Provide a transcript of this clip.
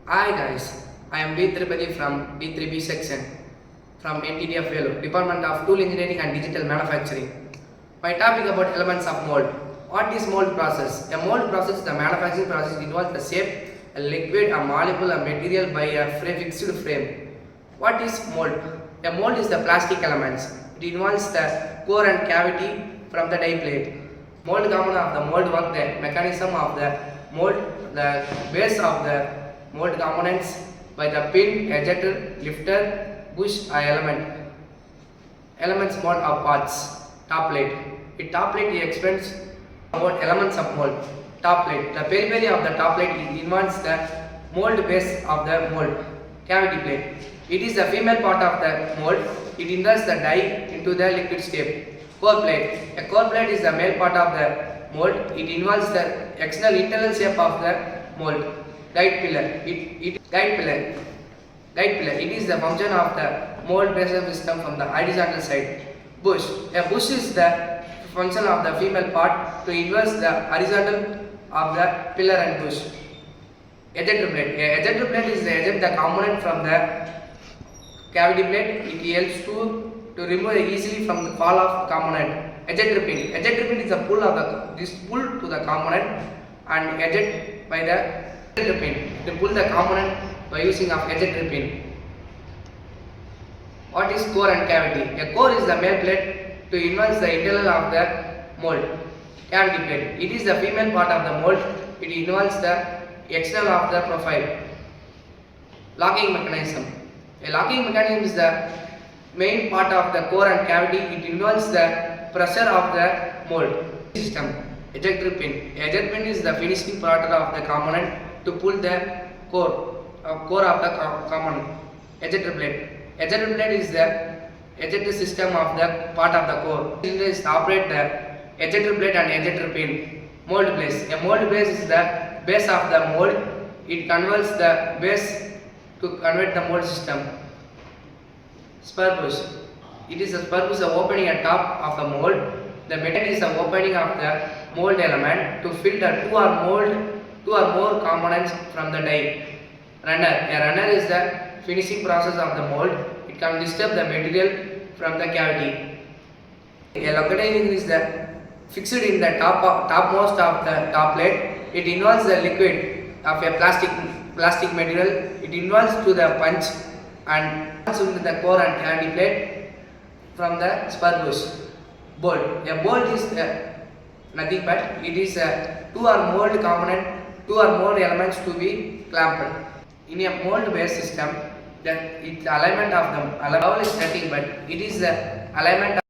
Hi guys, I am V from D3B section from Nttf Vellore, Department of Tool Engineering and Digital Manufacturing. My topic about elements of mold. What is mold process? A mold process is the manufacturing process. It involves the shape, a liquid, a molecule, a material by a fixed frame. What is mold? A mold is the plastic elements. It involves the core and cavity from the die plate. Mold component of the mold work, the mechanism of the mold, the base of the mold components by the pin, ejector, lifter, bush or element. Elements mold of parts. Top plate. In top plate it explains about elements of mold. Top plate. The periphery of the top plate involves the mold base of the mold. Cavity plate. It is the female part of the mold. It inserts the die into the liquid state. Core plate. A core plate is the male part of the mold. It involves the external internal shape of the mold. Guide pillar. Guide pillar. It is the function of the mold pressure system from the horizontal side. Bush. A bush is the function of the female part to inverse the horizontal of the pillar and bush. Ejector plate. A ejector plate is the eject the component from the cavity plate. It helps to remove easily from the fall of component. Ejector pin. Ejector pin is the pull of this pull to the component and eject by the ejector pin. To pull the component by using of ejector pin. What is core and cavity? A core is the male plate to inverse the internal of the mold. Cavity plate. It is the female part of the mold. It involves the external of the profile. Locking mechanism. A locking mechanism is the main part of the core and cavity. It involves the pressure of the mold. System. Ejector pin. Ejector pin is the finishing part of the component to pull the core of the component. Ejector plate. Ejector plate is the ejector system of the part of the core. It is operate the ejector plate and ejector pin. Mold base. A mold base is the base of the mold. It converts the base to convert the mold system. Spur bush. It is a spur bush, the opening at top of the mold. The method is the opening of the mold element to fill the two or more components from the die. Runner. A runner is the finishing process of the mold. It can disturb the material from the cavity. A localizing is the fixed in the topmost of the top plate. It involves the liquid of a plastic material. It involves to the punch and punch into the core and cavity plate from the spur bush. Bolt. A bolt is nothing but it is two or more elements to be clamped. In a mold based system, its alignment of them is nothing but it is the alignment